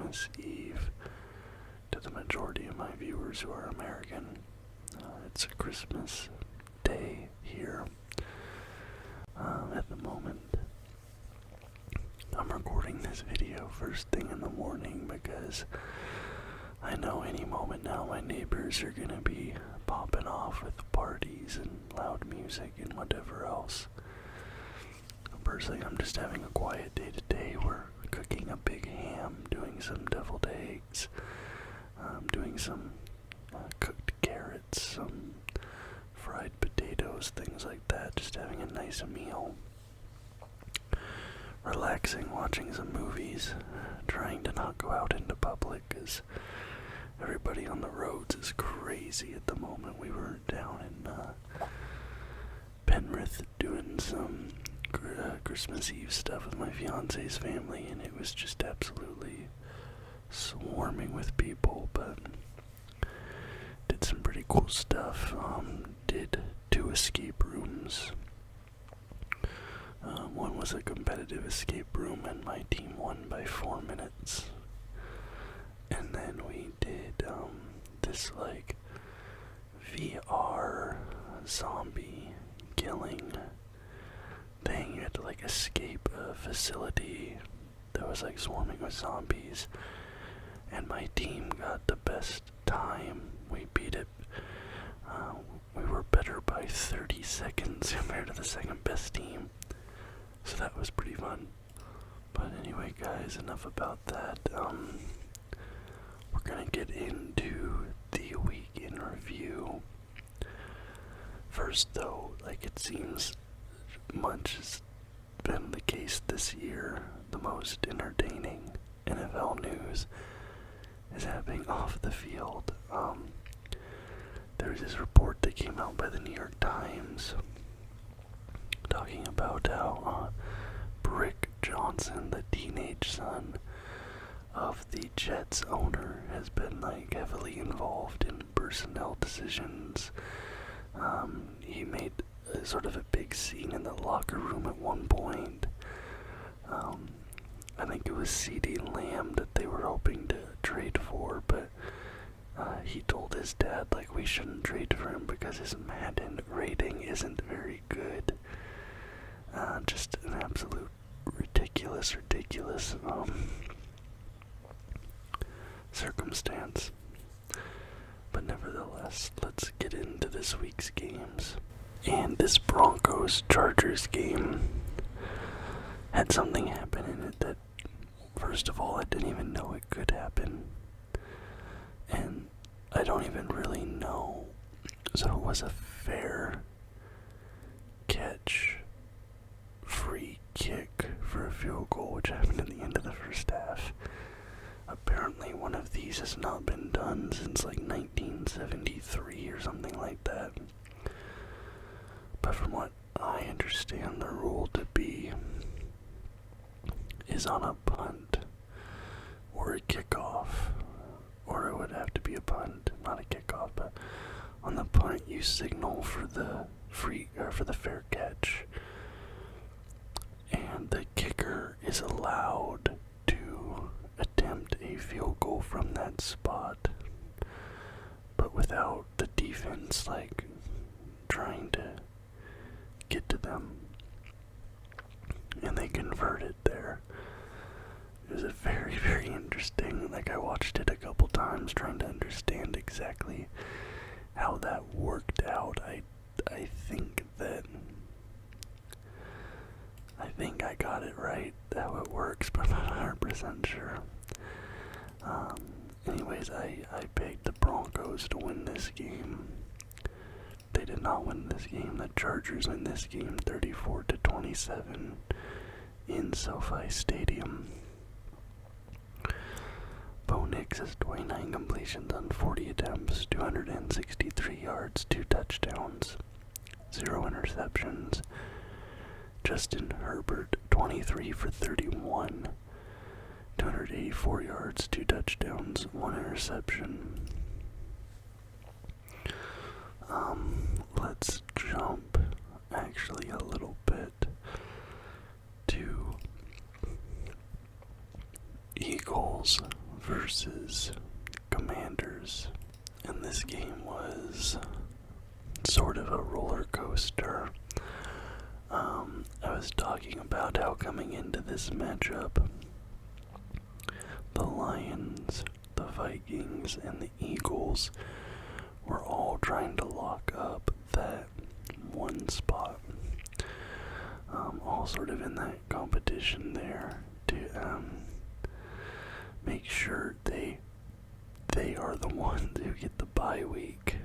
Christmas Eve to the majority of my viewers who are American. It's a Christmas day here at the moment. I'm recording this video first thing in the morning because I know any moment now my neighbors are gonna be popping off with parties and loud music and whatever else. Personally, I'm just having a quiet day today. We're cooking a big ham, doing some deviled eggs, doing some cooked carrots, some fried potatoes, things like that. Just having a nice meal. Relaxing, watching some movies, trying to not go out into public because everybody on the roads is crazy at the moment. We were down in Penrith doing some Christmas Eve stuff with my fiance's family, and it was just absolutely swarming with people, but did some pretty cool stuff. Did 2 escape rooms. One was a competitive escape room, and my team won by 4 minutes. And then we did this like VR zombie killing thing. You had to like escape a facility that was like swarming with zombies, and my team got the best time. We beat it. We were better by 30 seconds compared to the second best team, so that was pretty fun. But anyway, guys, enough about that. We're gonna get into the week in review. First, though, like it seems much has been the case this year, the most entertaining NFL news is happening off the field. There was this report that came out by the New York Times talking about how Brick Johnson, the teenage son of the Jets owner, has been like heavily involved in personnel decisions. He made sort of a big scene in the locker room at one point. I think it was CeeDee Lamb that they were hoping to trade for, but he told his dad, like, we shouldn't trade for him because his Madden rating isn't very good. Just an absolute ridiculous circumstance. But nevertheless, let's get into this week's games. And this Broncos-Chargers game had something happen in it that, first of all, I didn't even know it could happen. And I don't even really know. So it was a fair catch, free kick for a field goal, which happened at the end of the first half. Apparently one of these has not been done since like 1973 or something like that. But from what I understand the rule to be is on a punt or a kickoff, or it would have to be a punt, not a kickoff, but on the punt you signal for the fair catch, and the kicker is allowed to attempt a field goal from that spot, but without the defense like trying to get to them, and they converted there. It was a very, very interesting, like I watched it a couple times trying to understand exactly how that worked out. I think I got it right, how it works, but I'm not 100% sure. Anyways, I picked the Broncos to win this game. They did not win this game. The Chargers win this game 34-27 in SoFi Stadium. Bo Nix has 29 completions on 40 attempts, 263 yards, 2 touchdowns, 0 interceptions. Justin Herbert, 23 for 31, 284 yards, 2 touchdowns, 1 interception. Let's jump actually a little bit to Eagles of a roller coaster. I was talking about how coming into this matchup, the Lions, the Vikings, and the Eagles were all trying to lock up that one spot. All sort of in that competition there to make sure they are the ones who get the bye week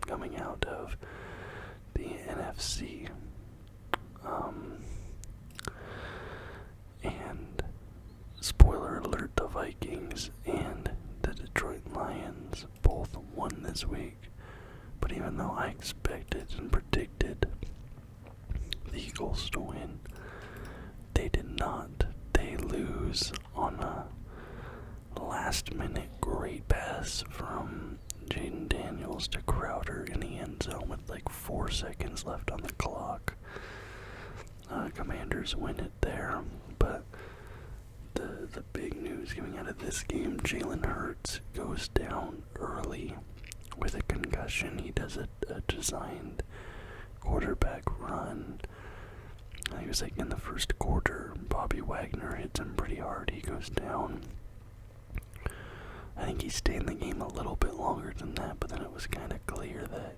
coming out of the NFC. And spoiler alert, the Vikings and the Detroit Lions both won this week. But even though I expected and predicted the Eagles to win, they did not. They lose on a last-minute great pass from Jaden Daniels to Crowder in the end zone with like 4 seconds left on the clock. Commanders win it there, but the big news coming out of this game, Jalen Hurts goes down early with a concussion. He does a designed quarterback run. He was like in the first quarter. Bobby Wagner hits him pretty hard. He goes down. I think he stayed in the game a little bit longer than that, but then it was kind of clear that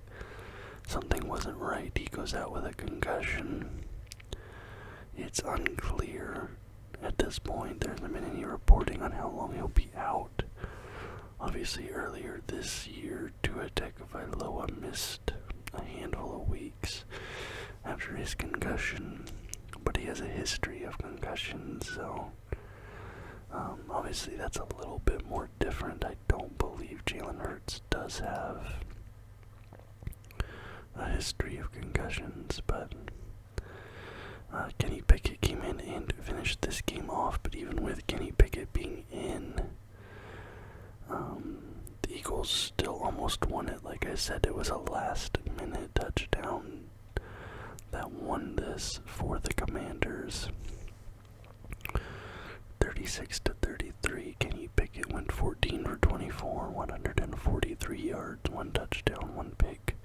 something wasn't right. He goes out with a concussion. It's unclear at this point. There hasn't been any reporting on how long he'll be out. Obviously, earlier this year, Tua Tagovailoa missed a handful of weeks after his concussion, but he has a history of concussions, so obviously that's a little bit more different. I don't believe Jalen Hurts does have a history of concussions, but Kenny Pickett came in and finished this game off. But even with Kenny Pickett being in, the Eagles still almost won it. Like I said, it was a last-minute touchdown that won this for the Commanders. 36-33. Kenny Pickett went 14 for 24, 143 yards, 1 touchdown, 1 pick.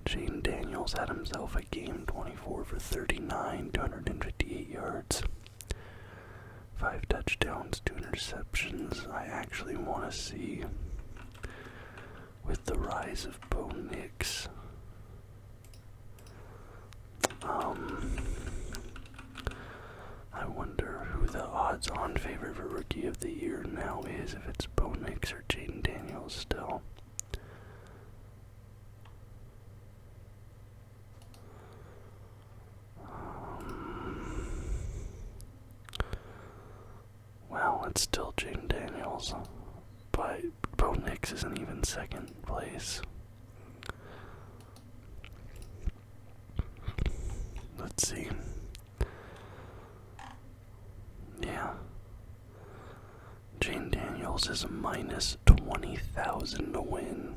Jaden Daniels had himself a game, 24 for 39, 258 yards, 5 touchdowns, 2 interceptions. I actually want to see, with the rise of Bo Nix, I wonder who the odds-on favorite for Rookie of the Year now is, if it's Bo Nix or Jaden Daniels still. Well, it's still Jaden Daniels, but Bo Nix isn't even second place. Let's see. Yeah. Jaden Daniels is a minus 20,000 to win.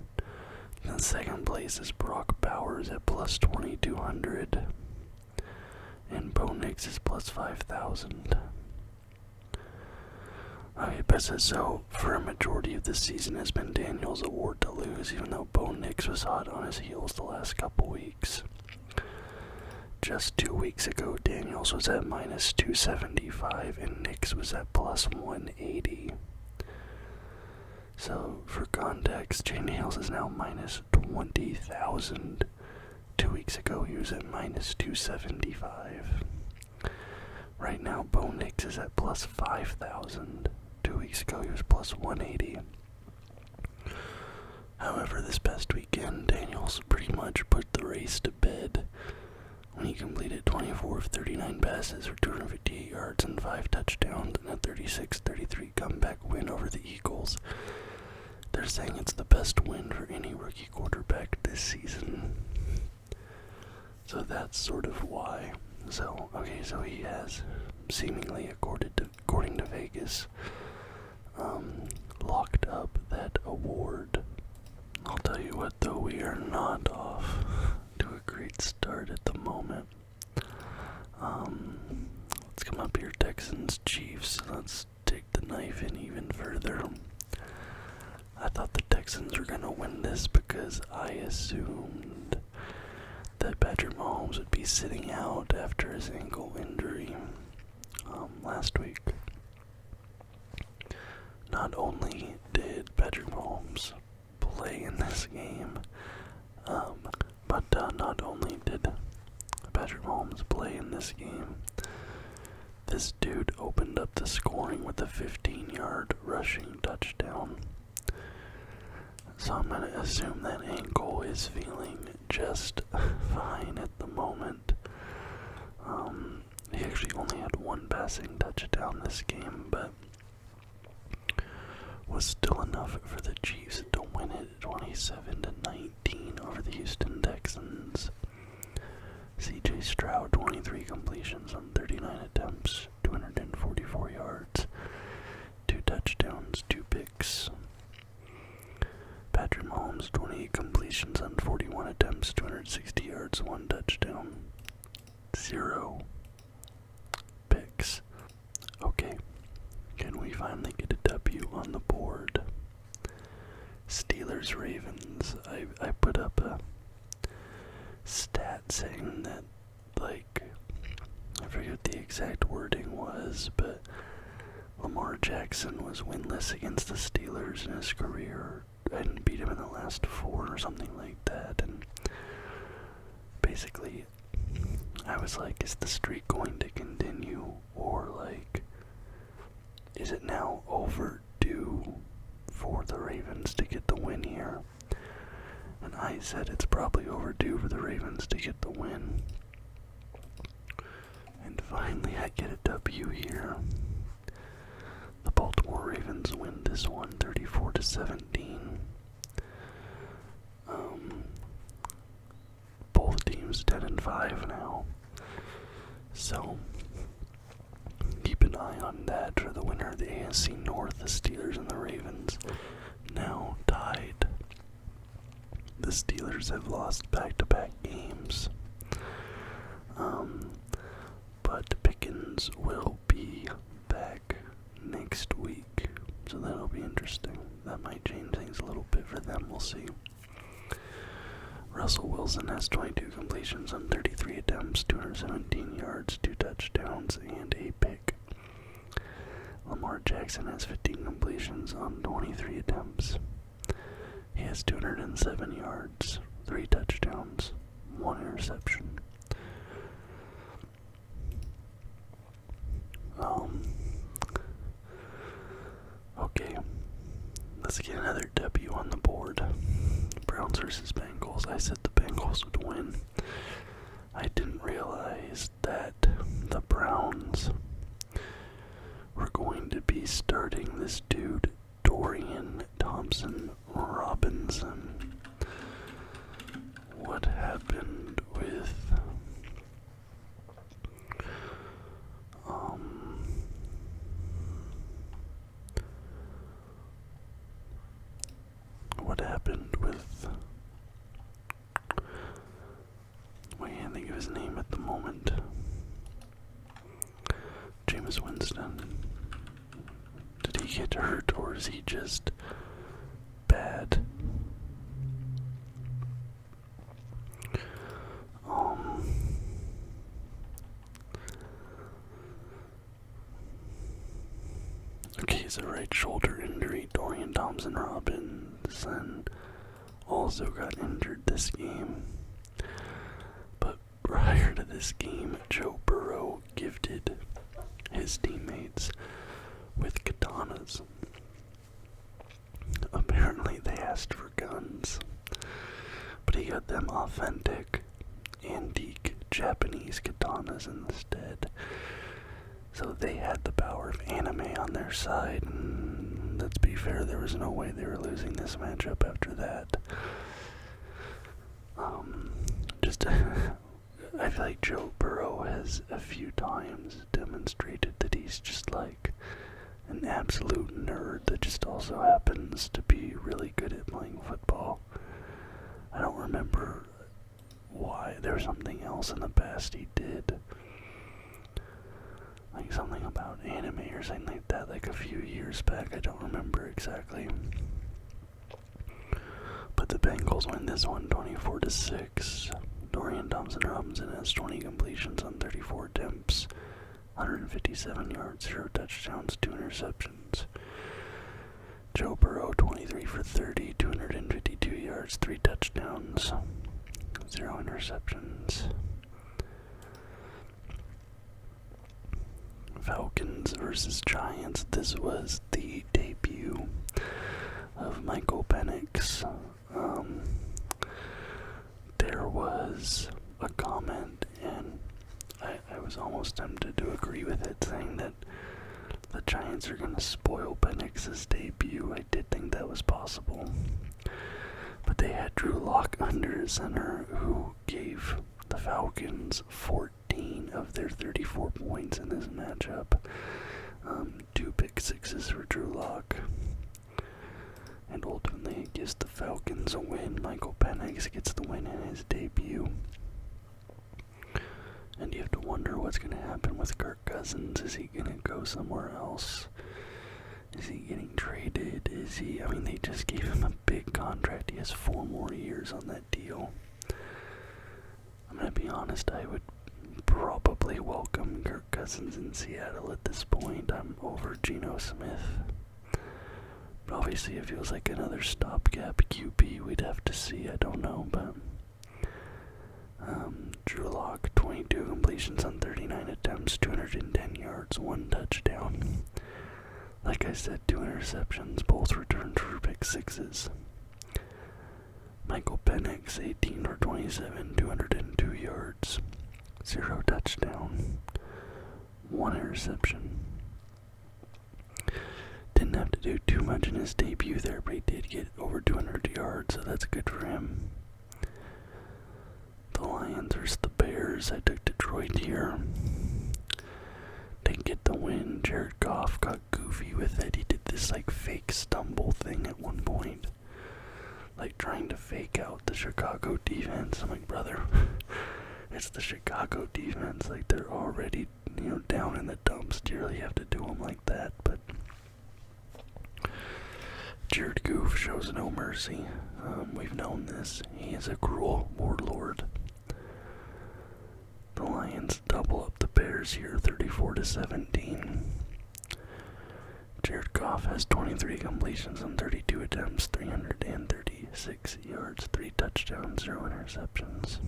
And second place is Brock Bowers at plus 2,200. And Bo Nix is plus 5,000. Okay, but so for a majority of this season has been Daniels' award to lose, even though Bo Nix was hot on his heels the last couple weeks. Just 2 weeks ago, Daniels was at minus 275 and Nix was at plus 180. So, for context, Daniels is now minus 20,000. 2 weeks ago, he was at minus 275. Right now, Bo Nix is at plus 5,000. 2 weeks ago, he was plus 180. However, this past weekend, Daniels pretty much put the race to bed when he completed 24 of 39 passes for 258 yards and 5 touchdowns in a 36-33 comeback win over the Eagles. They're saying it's the best win for any rookie quarterback this season. So that's sort of why. So he has seemingly, according to Vegas, locked up that award. I'll tell you what, though, we are not off to a great start at the moment. Let's come up here, Texans, Chiefs. Let's take the knife in even further. I thought the Texans were going to win this because I assumed Mahomes would be sitting out after his ankle injury last week. Not only did Patrick Mahomes play in this game, but not only did Patrick Mahomes play in this game, this dude opened up the scoring with a 15-yard rushing touchdown. So I'm going to assume that ankle is feeling just fine at the moment. He actually only had one passing touchdown this game, but was still enough for the Chiefs to win it 27-19 over the Houston Texans. C.J. Stroud, 23 completions on 39 attempts, 244 yards, 2 touchdowns, 2 picks. Patrick Mahomes, 28 completions on 41 attempts, 260 yards, 1 touchdown, 0 picks. Okay, can we finally get a W on the board? Steelers Ravens. I put up a stat saying that, like, I forget what the exact wording was, but Lamar Jackson was winless against the Steelers in his career. I didn't beat him in the last 4 or something like that, and basically I was like, is the streak going to continue, or like, is it now overdue for the Ravens to get the win here? And I said it's probably overdue for the Ravens to get the win. And finally I get a W here. The Baltimore Ravens win this one 34-17. Both teams 10-5 now. So keep an eye on that for the winner of the AFC North, the Steelers and the Ravens. Now tied. The Steelers have lost back-to-back games. But Pickens will be back next week, so that'll be interesting. That might change things a little bit for them, we'll see. Russell Wilson has 22 completions on 33 attempts, 217 yards, 2 touchdowns, and a pick. Lamar Jackson has 15 completions on 23 attempts. He has 207 yards, 3 touchdowns, 1 interception. Okay, let's get another W on the board. Browns versus Bengals. I said the Bengals would win. I didn't realize that the Browns were going to be starting this dude, Dorian Thompson-Robinson. What happened with I can't think of his name at the moment. Jameis Winston. Did he get hurt, or is he just bad? Okay, it's a right shoulder injury. Dorian Thompson-Robinson also got injured this game. But prior to this game, Joe Burrow gifted his teammates with katanas. Apparently they asked for guns, but he got them authentic, antique Japanese katanas instead. So they had the power of anime on their side, and let's be fair, there was no way they were losing this matchup after that. I feel like Joe Burrow has a few times demonstrated that he's just like an absolute nerd that just also happens to be really good at playing football. I don't remember why. There was something else in the past he did. Like something about anime or something like that, like a few years back. I don't remember exactly. But the Bengals win this one 24-6. Dorian Thompson Robinson has 20 completions on 34 attempts, 157 yards, 0 touchdowns, 2 interceptions. Joe Burrow, 23 for 30, 252 yards, 3 touchdowns, 0 interceptions. Falcons versus Giants. This was the debut of Michael Penix. There was a comment, and I was almost tempted to agree with it, saying that the Giants are going to spoil Penix's debut. I did think that was possible. But they had Drew Lock under center, who gave the Falcons 14 of their 34 points in this matchup. 2 pick sixes for Drew Lock. And ultimately it gives the Falcons a win. Michael Penix gets the win in his debut. And you have to wonder what's going to happen with Kirk Cousins. Is he going to go somewhere else? Is he getting traded? I mean, they just gave him a big contract. He has 4 more years on that deal. I'm going to be honest, I would probably welcome Kirk Cousins in Seattle at this point. I'm over Geno Smith. But obviously it feels like another stopgap QB. We'd have to see, I don't know, but Drew Lock, 22 completions on 39 attempts, 210 yards, 1 touchdown. Like I said, 2 interceptions, both returned for pick sixes. Michael Penix, 18 for 27, 202 yards, 0 touchdown, 1 interception. Didn't have to do too much in his debut there, but he did get over 200 yards, so that's good for him. The Lions versus the Bears. I took Detroit here. Didn't get the win. Jared Goff got goofy with it. He did this fake stumble thing at one point, trying to fake out the Chicago defense. I'm like, brother, it's the Chicago defense. They're already down in the dumps. Do you really have to do them like that? But Jared Goff shows no mercy. We've known this. He is a cruel warlord. The Lions double up the Bears here, 34-17. Jared Goff has 23 completions on 32 attempts, 336 yards, 3 touchdowns, 0 interceptions.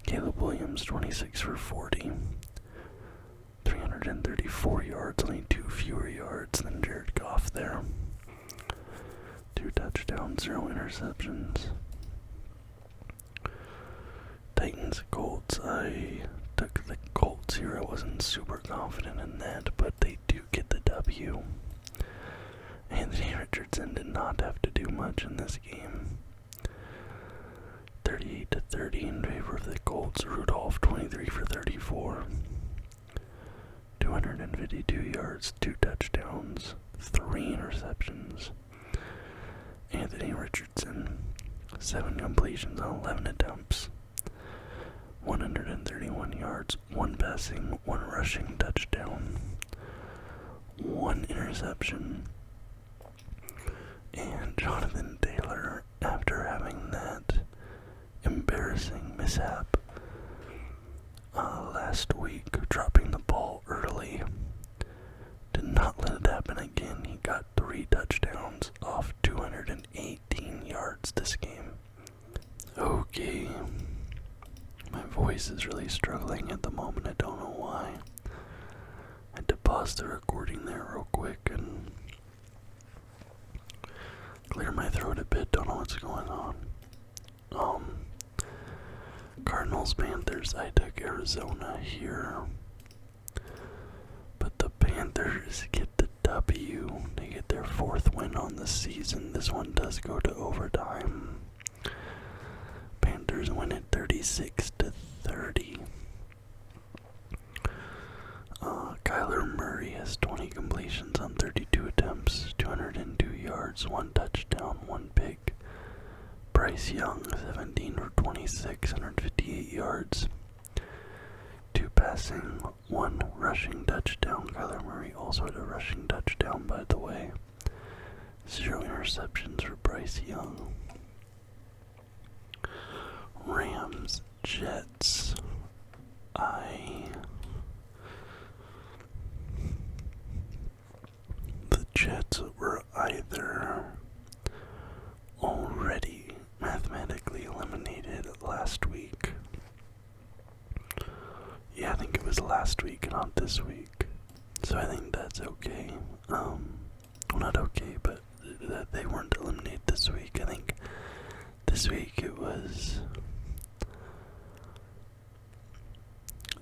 Caleb Williams, 26 for 40, 334 yards, only 2 fewer yards than Jared Goff there. 2 touchdowns, 0 interceptions. Titans, Colts. I took the Colts here. I wasn't super confident in that, but they do get the W. Anthony Richardson did not have to do much in this game. 38-30 in favor of the Colts. Rudolph, 23 for 34. 252 yards, 2 touchdowns, 3 interceptions. Anthony Richardson, 7 completions on 11 attempts, 131 yards, 1 passing, 1 rushing touchdown, 1 interception. And Jonathan Taylor, after having that embarrassing mishap last week, dropping the ball early, did not let it happen again. He got 3 touchdowns off 218 yards this game. Okay. My voice is really struggling at the moment. I don't know why. I had to pause the recording there real quick and clear my throat a bit. Don't know what's going on. Cardinals, Panthers. I took Arizona here. But the Panthers get the W. They get their 4th win on the season. This one does go to overtime. Panthers win it 36-30. Kyler Murray has 20 completions on 32 attempts, 202 yards, 1 touchdown, 1 pick. Bryce Young, 17 for 26, 158 yards, 2 passing, 1 rushing touchdown. Kyler Murray also had a rushing touchdown, by the way. 0 interceptions for Bryce Young. Rams, Jets. Jets. The Jets were either already mathematically eliminated last week. Yeah, I think it was last week, not this week. So I think that's okay. Well, not okay, but that they weren't eliminated this week. I think this week it was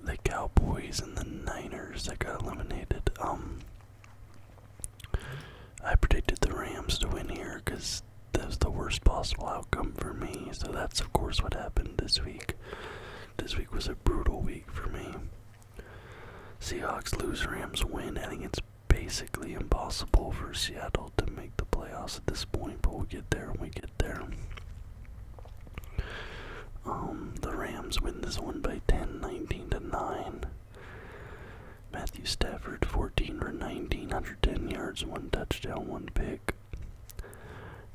the Cowboys and the Niners that got eliminated. I predicted the Rams to win here because that was the worst possible outcome for me. So that's of course what happened this week. This week was a brutal week for me. Seahawks lose, Rams win. I think it's basically impossible for Seattle to make the playoffs at this point, but we'll get there when we get there. The Rams win this one by 10, 19-9. Matthew Stafford, 14 for 19, 110 yards, 1 touchdown, 1 pick.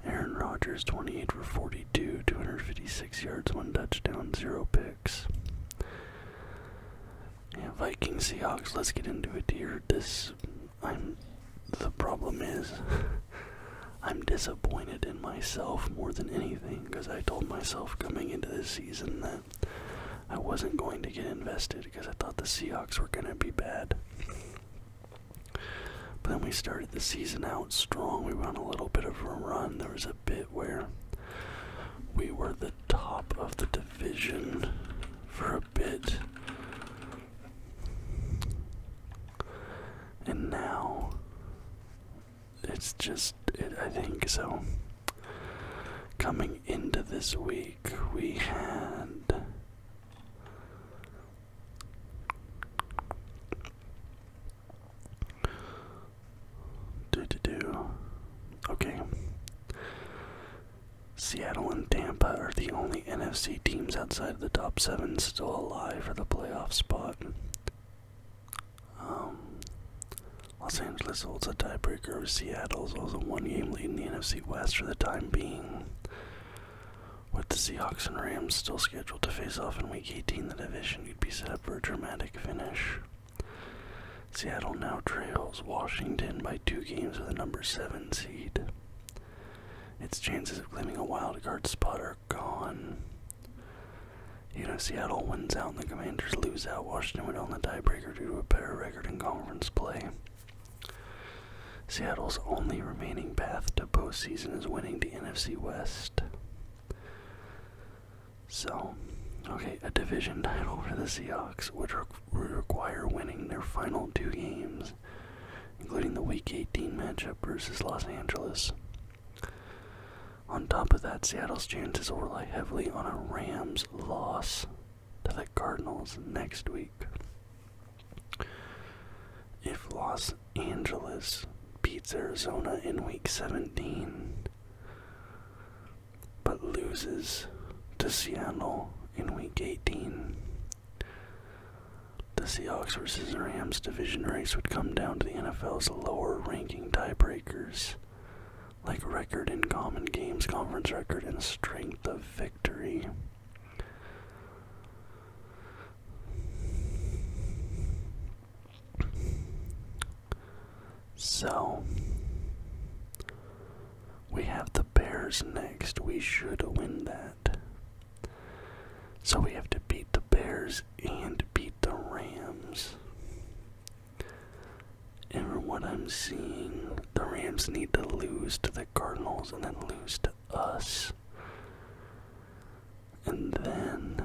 Aaron Rodgers, 28 for 42, 256 yards, 1 touchdown, 0 picks. Yeah, Vikings, Seahawks, let's get into it here. The problem is, I'm disappointed in myself more than anything, because I told myself coming into this season that I wasn't going to get invested because I thought the Seahawks were going to be bad. But then we started the season out strong. We went on a little bit of a run. There was a bit where we were the top of the division for a bit. And now it's just, I think so. Coming into this week, we had okay. Seattle and Tampa are the only NFC teams outside of the top 7 still alive for the playoff spot. Los Angeles holds a tiebreaker over Seattle's also 1-game lead in the NFC West for the time being. With the Seahawks and Rams still scheduled to face off in Week 18, the division could be set up for a dramatic finish. Seattle now trails Washington by 2 games with a number 7 seed. Its chances of claiming a wild card spot are gone. Even if Seattle wins out and the Commanders lose out, Washington would own the tiebreaker due to a better record in conference play. Seattle's only remaining path to postseason is winning the NFC West. So, okay, a division title for the Seahawks would require winning their final 2 games, including the Week 18 matchup versus Los Angeles. On top of that, Seattle's chances will rely heavily on a Rams loss to the Cardinals next week. If Los Angeles beats Arizona in Week 17, but loses to Seattle in Week 18, the Seahawks versus Rams division race would come down to the NFL's lower-ranking tiebreakers, like record in common games, conference record, and strength of victory. So, we have the Bears next. We should win that. So we have to beat the Bears and beat the Rams. And from what I'm seeing, the Rams need to lose to the Cardinals and then lose to us. And then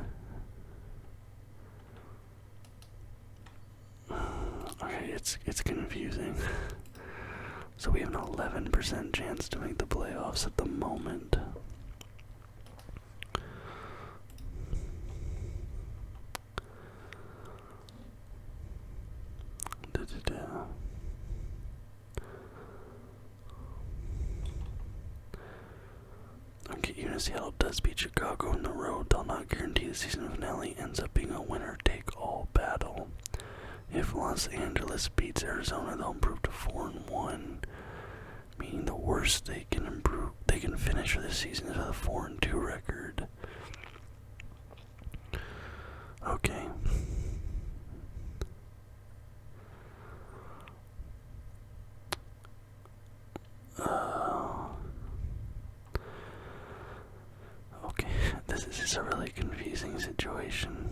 okay, it's confusing. So we have an 11% chance to make the playoffs at the moment. Okay, even if Seattle does beat Chicago on the road, they'll not guarantee the season finale ends up being a winner-take-all battle. If Los Angeles beats Arizona, they'll improve to 4-1, meaning the worst they can finish for this season is with a 4-2 record. Okay. Okay, this is just a really confusing situation.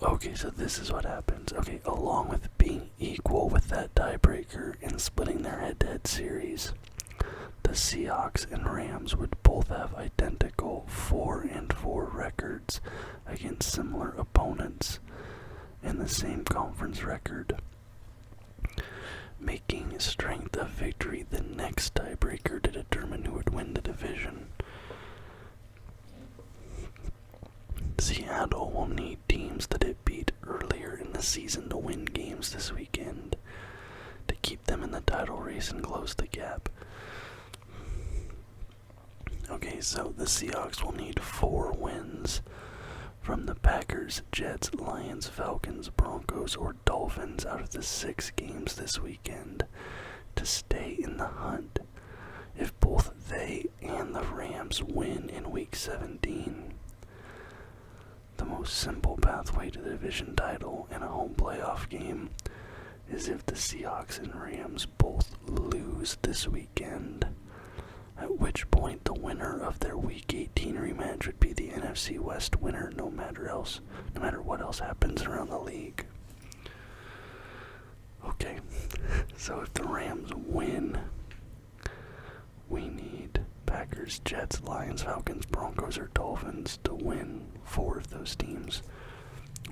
Okay, so this is what happens. Okay, along with being equal with that tiebreaker and splitting their head-to-head series, the Seahawks and Rams would both have identical 4-4 records against similar opponents and the same conference record, making strength of victory the next tiebreaker to determine who would win the division. Seattle will need teams that it beat earlier in the season to win games this weekend to keep them in the title race and close the gap. Okay, so the Seahawks will need 4 wins from the Packers, Jets, Lions, Falcons, Broncos, or Dolphins out of the 6 games this weekend to stay in the hunt. If both they and the Rams win in Week 17, the most simple pathway to the division title in a home playoff game is if the Seahawks and Rams both lose this weekend, at which point the winner of their Week 18 rematch would be the NFC West winner no matter what else happens around the league. Okay, so if the Rams win, we need Packers, Jets, Lions, Falcons, Broncos, or Dolphins to win 4 of those teams.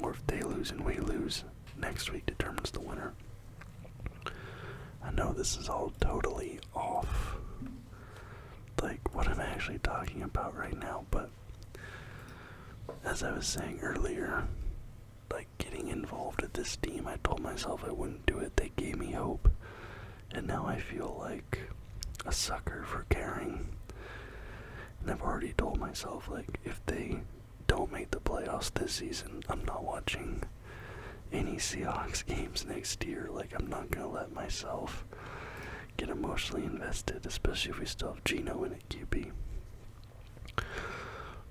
Or if they lose and we lose, next week determines the winner. I know this is all totally off, like what I'm actually talking about right now, but as I was saying earlier, like getting involved with this team, I told myself I wouldn't do it. They gave me hope, and now I feel like a sucker for caring. And I've already told myself, like, if they don't make the playoffs this season, I'm not watching any Seahawks games next year. Like, I'm not gonna let myself get emotionally invested, especially if we still have Geno in at QB.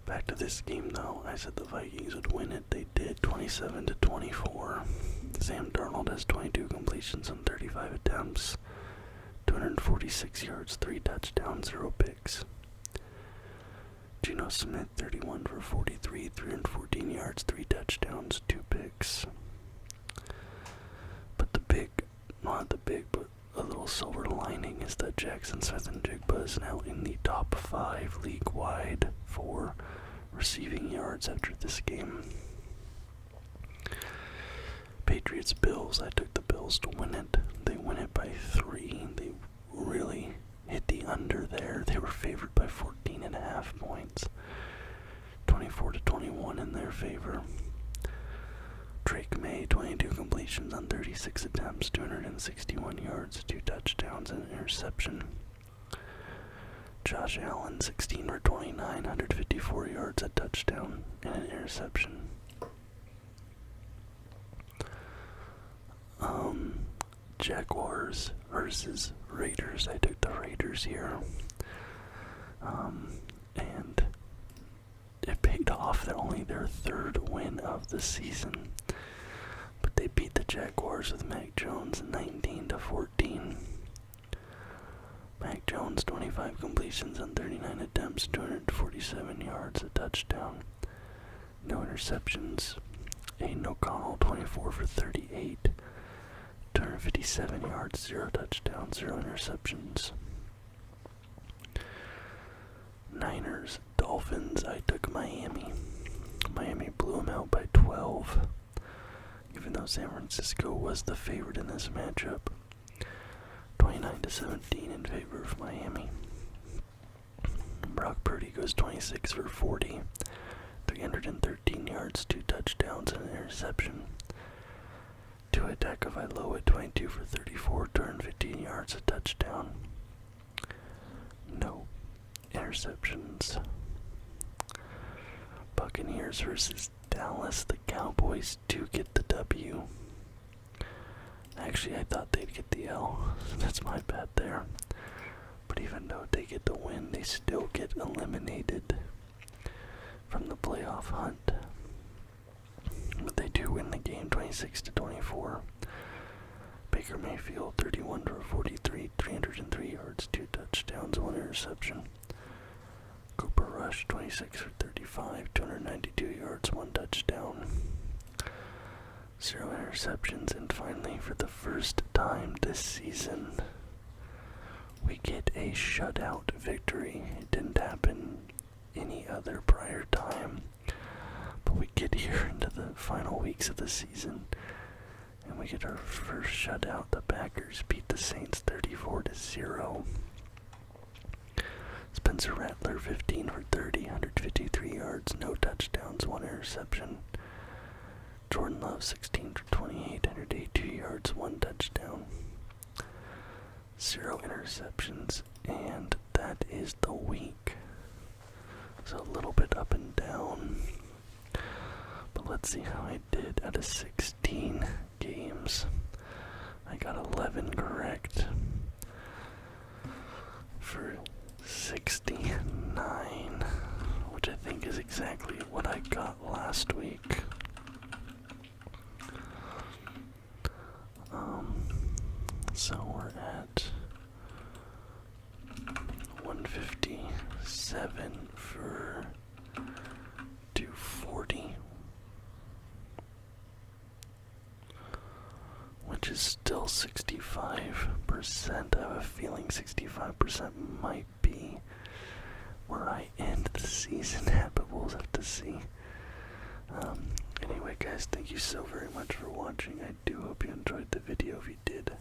Back to this game, though. I said the Vikings would win it. They did, 27-24. Sam Darnold has 22 completions on 35 attempts, 246 yards, 3 touchdowns, 0 picks. Geno Smith, 31 for 43, 314 yards, 3 touchdowns, 2 picks. But but a little silver lining is that Jackson Smith-Njigba is now in the top 5 league-wide for receiving yards after this game. Patriots-Bills, I took the Bills to win it. They win it by 3. They really hit the under there. They were favored by 14.5 points. 24-21 in their favor. Drake May, 22 completions on 36 attempts, 261 yards, 2 touchdowns, and an interception. Josh Allen, 16 for 29, 154 yards, a touchdown, and an interception. Jaguars versus Raiders. I took the Raiders here. And it paid off. They're only their 3rd win of the season. But they beat the Jaguars with Mac Jones 19-14. Mac Jones, 25 completions on 39 attempts, 247 yards, a touchdown, no interceptions. Aiden O'Connell, 24 for 38, 257 yards, 0 touchdowns, 0 interceptions. Niners, Dolphins, I took Miami. Miami blew them out by 12, even though San Francisco was the favorite in this matchup. 29-17 in favor of Miami. Brock Purdy goes 26 for 40, 313 yards, 2 touchdowns, and an interception. Tua Tagovailoa, 22 for 34, 215 yards, a touchdown. No interceptions. Buccaneers versus Dallas. The Cowboys do get the W. Actually, I thought they'd get the L. That's my bad there. But even though they get the win, still get eliminated from the playoff hunt. But they do win the game 26-24. Baker Mayfield 31 for 43, 303 yards, 2 touchdowns, 1 interception. Cooper Rush 26 for 35, 292 yards, 1 touchdown. 0 interceptions, and finally, for the first time this season, we get a shutout victory. It didn't happen any other prior time, but we get here into the final weeks of the season, and we get our first shutout. The Packers beat the Saints 34-0. Spencer Rattler 15 for 30, 153 yards, no touchdowns, 1 interception. Jordan Love 16 for 28, 182 yards, 1 touchdown. 0 interceptions, and that is the week. So a little bit up and down. But let's see how I did out of 16 games. I got 11 correct for 69, which I think is exactly what I got last week. So we're at 157 for 240, which is still 65%. I have a feeling 65% might be where I end the season at, but we'll have to see. Anyway, guys, thank you so very much for watching. I do hope you enjoyed the video. If you did,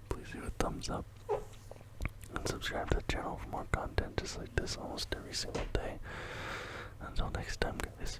please leave a thumbs up and subscribe to the channel for more content just like this almost every single day. Until next time, guys.